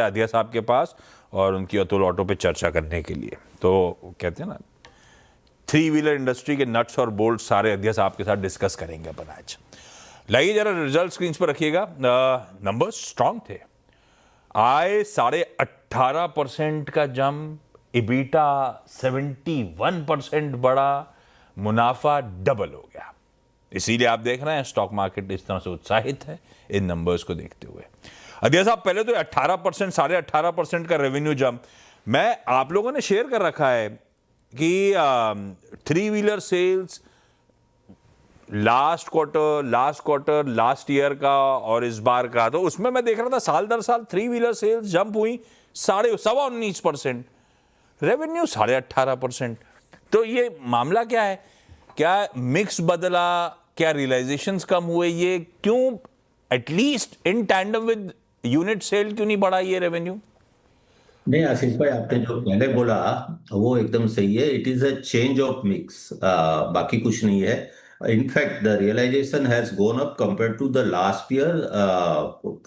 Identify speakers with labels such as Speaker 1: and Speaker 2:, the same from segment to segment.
Speaker 1: आदिया साहब के पास और उनकी अतुल ऑटो पे चर्चा करने के लिए। तो कहते हैं ना, थ्री व्हीलर इंडस्ट्री के नट्स और बोल्ट सारे आदिया साहब के साथ डिस्कस करेंगे अपन आज। लाइए जरा रिजल्ट स्क्रीन पर रखिएगा। नंबर्स स्ट्रांग थे। आय 18.5% का जंप, इबीटा 71% बढ़ा, मुनाफा डबल हो गया। इसीलिए आप देख रहे हैं स्टॉक मार्केट इस तरह से उत्साहित है इन नंबर्स को देखते हुए। अदिया साहब, पहले तो 18%, 18.5% का रेवेन्यू जंप। मैं आप लोगों ने शेयर कर रखा है कि three wheeler sales last quarter last year का और इस बार का, तो उसमें मैं देख रहा था साल दर साल थ्री व्हीलर सेल्स जंप हुई 19.5%, रेवेन्यू 18.5%। तो ये मामला क्या है? क्या मिक्स बदला? क्या रियलाइजेशंस कम हुए? ये क्यों at least in tandem with unit sale क्यों नहीं बढ़ा ये रेवेन्यू?
Speaker 2: नहीं आशीष भाई, आपने जो पहले बोला वो एकदम सही है। It is a change of mix, बाकी कुछ नहीं है। In fact the realisation has gone up compare to the last year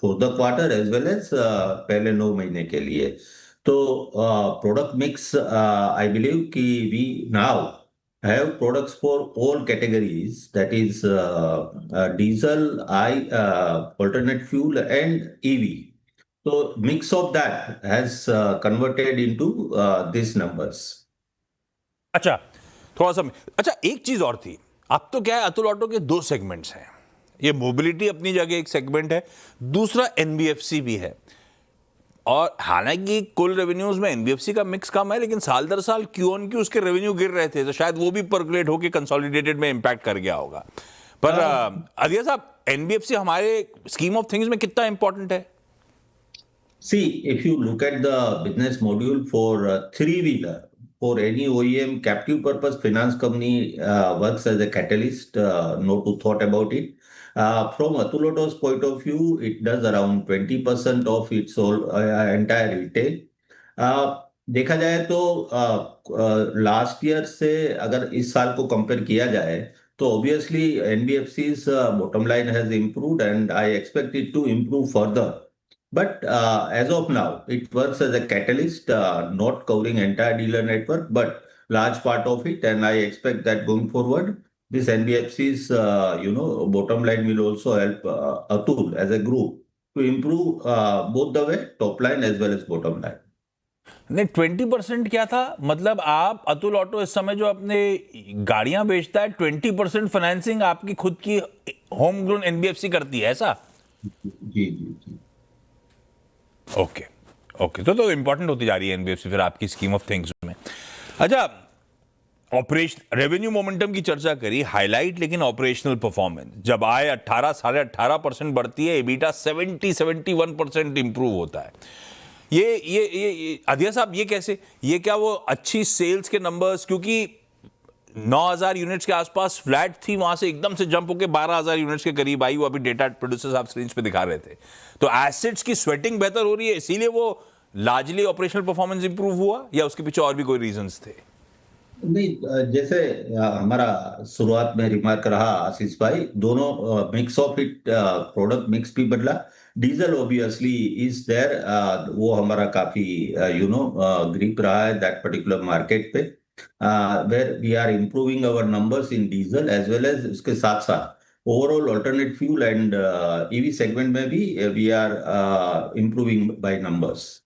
Speaker 2: for the quarter as well as पहले 9 महीने के लिए। तो प्रोडक्ट मिक्स, आई बिलीव कि we now have products for all categories, that is diesel, alternate fuel and EV. So mix of that has converted into these numbers.
Speaker 1: अच्छा, थोड़ा सा अच्छा, एक चीज और थी। अब तो क्या है, अतुल ऑटो के दो सेगमेंट्स हैं। ये मोबिलिटी अपनी जगह एक सेगमेंट है, दूसरा एनबीएफसी भी है। और हालांकि कुल रेवेन्यूज में एनबीएफसी का मिक्स कम है, लेकिन साल दर साल क्यू ऑन क्यू उसके रेवेन्यू गिर रहे थे, तो शायद वो भी परकुलेट होकर कंसोलिडेटेड में इंपैक्ट कर गया होगा। पर अदिया साहब, एनबीएफसी हमारे स्कीम ऑफ थिंग्स में कितना इंपॉर्टेंट है?
Speaker 2: See, if you look at the business module for three-wheeler, for any OEM captive purpose finance company works as a catalyst, no two thought about it. From Atul Auto's point of view, it does around 20% of its whole entire retail. देखा जाए तो last year से अगर इस साल को compare किया जाए तो obviously एनबीएफसी's bottom line has improved and I expect it to improve further. But as of now, it works as a catalyst, not covering entire dealer network, but large part of it. And I expect that going forward, this NBFC's bottom line will also help Atul as a group to improve both the way top line as well as bottom line.
Speaker 1: नहीं, 20% क्या था? मतलब आप Atul auto इस समय जो अपने गाड़ियां बेचता है, 20% फाइनेंसिंग आपकी खुद की होम ग्रोन एनबीएफसी करती है, ऐसा?
Speaker 2: जी जी जी।
Speaker 1: ओके ओके, तो इंपॉर्टेंट होती जा रही है एनबीएफसी फिर आपकी स्कीम ऑफ थिंग्स में। अच्छा, ऑपरेशन रेवेन्यू मोमेंटम की चर्चा करी, हाईलाइट लेकिन ऑपरेशनल परफॉर्मेंस जब आए 18-18.5% बढ़ती है, एबिटा 71% इंप्रूव होता है। ये अदिया साहब, ये कैसे? ये क्या वो अच्छी सेल्स के नंबर्स, क्योंकि 9,000 यूनिट्स के आसपास फ्लैट थी, वहां से एकदम से जंप होकर 12,000 यूनिट्स के करीब आई, वो अभी डेटा प्रोड्यूसर्स आप स्क्रीन पे दिखा रहे थे। तो एसेट्स की स्वेटिंग बेहतर हो रही है, इसीलिए वो लार्जली ऑपरेशनल परफॉर्मेंस इंप्रूव हुआ, या उसके पीछे और भी कोई रीजंस थे?
Speaker 2: नहीं, जैसे हमारा शुरुआत में रिमार्क रहा आशीष भाई, दोनों mix of it, product mix भी बदला। डीजल ऑब्वियसली इज देयर, वो हमारा काफी ग्रिप रहा है दैट पर्टिकुलर मार्केट पे, where we are improving our numbers in diesel as well as उसके साथ साथ overall alternate fuel and EV segment में भी we are improving by numbers.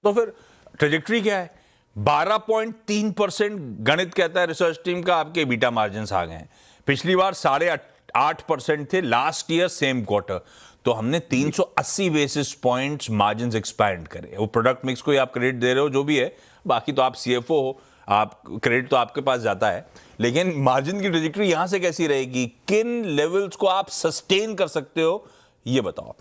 Speaker 1: तो फिर ट्रेजेक्ट्री क्या है? 12.3% गणित कहता है रिसर्च टीम का, आपके बीटा मार्जिन आ गए हैं। पिछली बार 8.5% थे, लास्ट ईयर सेम क्वार्टर। तो हमने 380 बेसिस पॉइंट्स मार्जिन एक्सपैंड करे। वो प्रोडक्ट मिक्स को ही आप क्रेडिट दे रहे हो, जो भी है, बाकी तो आप सीएफओ हो, आप क्रेडिट तो आपके पास जाता है। लेकिन मार्जिन की ट्रेजेक्ट्री यहां से कैसी रहेगी? किन लेवल्स को आप सस्टेन कर सकते हो, ये बताओ आप।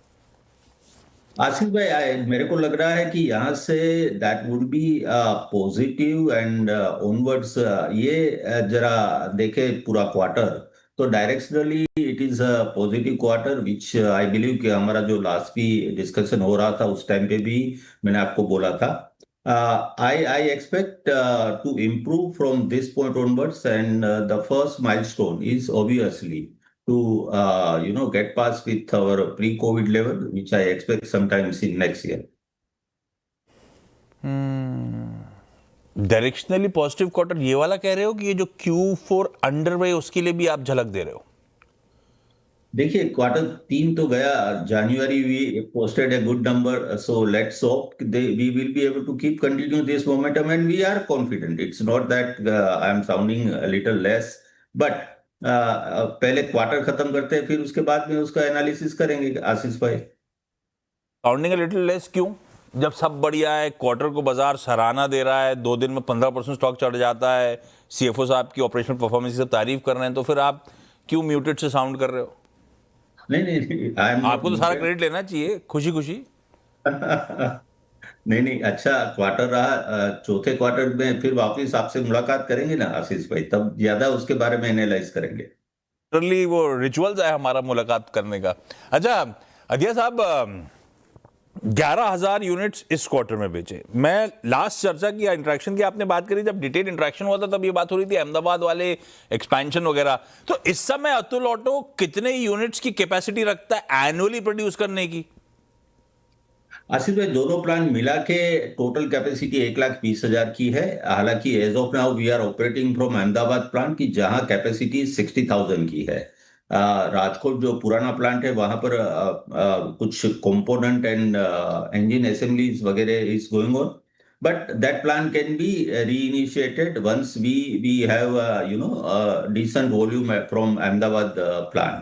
Speaker 2: आशीष भाई, मेरे को लग रहा है कि यहाँ से that would be positive and onwards. ये जरा देखे पूरा क्वार्टर, तो directionally it is a positive quarter which I believe कि हमारा जो लास्ट भी डिस्कशन हो रहा था उस टाइम पे भी मैंने आपको बोला था। I expect to improve from this point onwards and the first milestone is obviously to get past with our pre-COVID level, which I expect sometimes in next year.
Speaker 1: Directionally positive quarter ये वाला कह रहे हो कि ये जो Q4 underway उसके लिए भी आप झलक दे रहे हो?
Speaker 2: देखिए, क्वार्टर 3 तो गया, January we posted a good number, so let's hope we will be able to keep continue this momentum and we are confident. It's not that I am sounding little less, but पहले क्वार्टर खत्म करते हैं, फिर उसके बाद में उसका एनालिसिस करेंगे आशीष भाई.
Speaker 1: साउंडिंग अ लिटिल लेस क्यों? जब सब बढ़िया है, क्वार्टर को बाजार सराहना दे रहा है, 2 दिन में 15% स्टॉक चढ़ जाता है, सीएफओ साहब की ऑपरेशनल परफॉर्मेंस की सब तारीफ कर रहे हैं, तो फिर आप क्यों म्यूटेड से साउंड कर रहे हो?
Speaker 2: नहीं नहीं, आई एम
Speaker 1: आपको तो सारा क्रेडिट लेना चाहिए, खुशी खुशी.
Speaker 2: नहीं नहीं, अच्छा क्वार्टर रहा. चौथे क्वार्टर में फिर वापस आपसे मुलाकात करेंगे ना आशीष भाई, तब ज्यादा उसके बारे में एनालाइज करेंगे.
Speaker 1: लिटरली वो रिचुअल्स है हमारा मुलाकात करने का. अच्छा अदिया साहब, 11,000 यूनिट्स इस क्वार्टर में बेचे. मैं लास्ट चर्चा की, इंटरेक्शन की आपने बात करी, जब डिटेल इंटरेक्शन हुआ था तब ये बात हो रही थी अहमदाबाद वाले एक्सपेंशन वगैरह. तो इस समय अतुल ऑटो कितने यूनिट्स की कैपेसिटी रखता है एनुअली प्रोड्यूस करने की?
Speaker 2: आशीष भाई, दोनों प्लांट मिला के टोटल कैपेसिटी 1,20,000 की है. हालांकि as of now we are operating from Ahmedabad plant की, जहां कैपेसिटी 60,000 की है. राजकोट जो पुराना प्लांट है वहां पर कुछ कंपोनेंट एंड इंजन असेंबलीज वगैरह is going on, but that plan can be reinitiated once we have decent volume from Ahmedabad plant.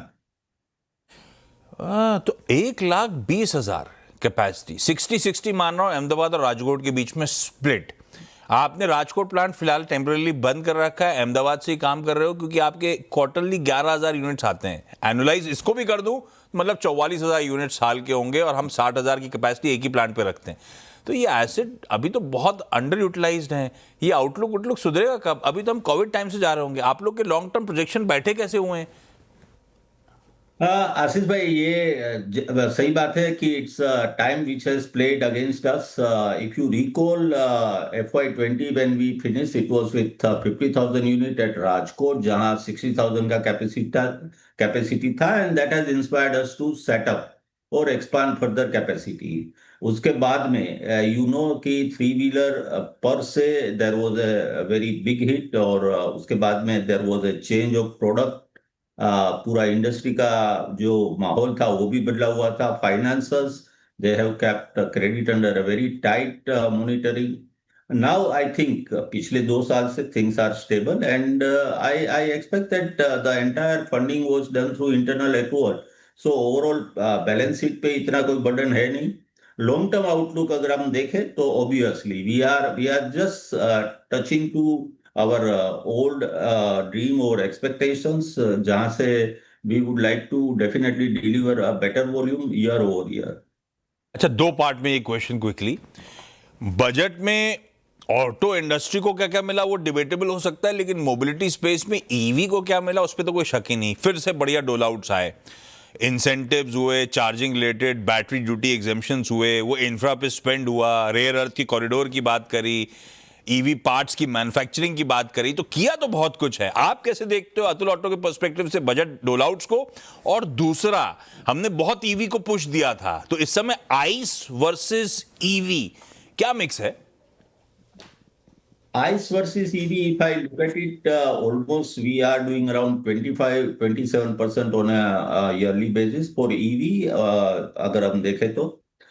Speaker 1: तो 1,20,000 कैपेसिटी, 60-60 मान रहा हूं अहमदाबाद और राजकोट के बीच में स्प्लिट. आपने राजकोट प्लांट फिलहाल टेम्पररी बंद कर रखा है, अहमदाबाद से ही काम कर रहे हो, क्योंकि आपके क्वार्टरली 11,000 यूनिट्स आते हैं. एनुलाइज इसको भी कर दूं मतलब 44,000 यूनिट साल के होंगे, और हम 60,000 की कैपेसिटी एक ही प्लांट पे रखते हैं. तो ये एसेट अभी तो बहुत अंडर यूटिलाइज्ड है. ये आउटलुक सुधरेगा कब? अभी तो हम कोविड टाइम से जा रहे होंगे. आप लोग के लॉन्ग टर्म प्रोजेक्शन बैठे कैसे हुए हैं?
Speaker 2: आशीष भाई, ये सही बात है कि it's time which has played against us. If you recall FY20 when we finish, it was with 50,000 unit at Rajkot, जहां 60,000 का कैपेसिटी था, and that has inspired us to set up और एक्सपांड फर्दर कैपेसिटी. उसके बाद में you know कि 3 wheeler पर से there was a very big hit, और उसके बाद में there was a change of product. पूरा इंडस्ट्री का जो माहौल था वो भी बदला हुआ था. Financiers, they have kept credit under a very tight monitoring. Now I think पिछले 2 साल से things are stable, and I expect that the entire funding was done through internal accrual. So overall balance sheet पे इतना कोई burden है नहीं. Long term outlook अगर हम देखें तो obviously we are just touching to our old dream or expectations, जहां से we would like to definitely deliver a better volume year over year.
Speaker 1: अच्छा, 2 पार्ट में ये क्वेश्चन क्विकली. बजट में ऑटो इंडस्ट्री को क्या क्या मिला वो डिबेटेबल हो सकता है, लेकिन मोबिलिटी स्पेस में ईवी को क्या मिला उस पर तो कोई शक ही नहीं. फिर से बढ़िया डोल आउट्स आए, इंसेंटिव्स हुए, charging related battery duty exemptions हुए, वो इंफ्रा पे स्पेंड हुआ, रेयर अर्थ की कॉरिडोर की बात करी, ईवी पार्ट्स की मैन्युफैक्चरिंग की बात करी. तो किया तो बहुत कुछ है. आप कैसे देखते हो अतुल ऑटो के पर्सपेक्टिव से बजट डोल आउट्स को? और दूसरा, हमने बहुत ईवी को पुश दिया था, तो इस समय आइस वर्सेस ईवी क्या मिक्स है?
Speaker 2: ICE versus EV, if I look at it, almost we are doing around 25-27% on a yearly basis for EV, अगर हम देखें तो.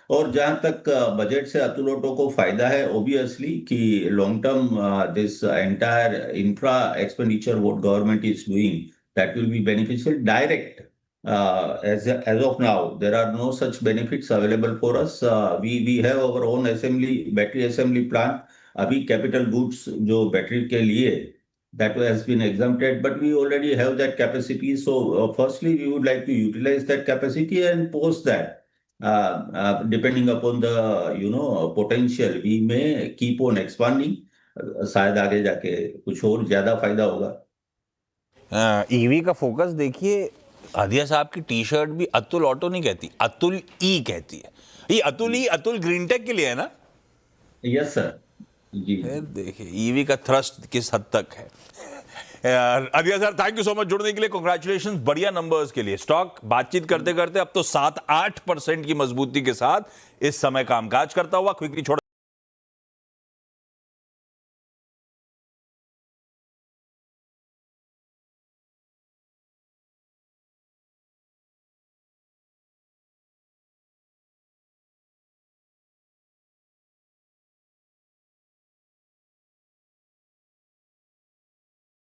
Speaker 2: और जहां तक बजट से अतुल ऑटो को फायदा है, ऑब्वियसली कि long term this entire infra expenditure what government is doing, that will be beneficial direct. as of now there are no such benefits available for us. We have our own battery assembly plant. अभी capital goods जो battery के लिए, that has been exempted, but we already have that capacity. So firstly we would like to utilize that capacity, and post that depending upon the potential we may keep on expanding. शायद आगे जाके कुछ और ज्यादा फायदा होगा.
Speaker 1: EV का focus देखिए, आदिया साहब की टी शर्ट भी अतुल ऑटो नहीं कहती, अतुल ई कहती है. ये अतुल ई अतुल ग्रीन टेक के लिए है ना?
Speaker 2: यस सर जी.
Speaker 1: देखिए ईवी का थ्रस्ट किस हद तक है. Adiya sir, thank you so much जुड़ने के लिए. कांग्रेचुलेशंस बढ़िया नंबर्स के लिए. स्टॉक बातचीत करते करते अब तो 7-8% की मजबूती के साथ इस समय कामकाज करता हुआ क्विकली छोड़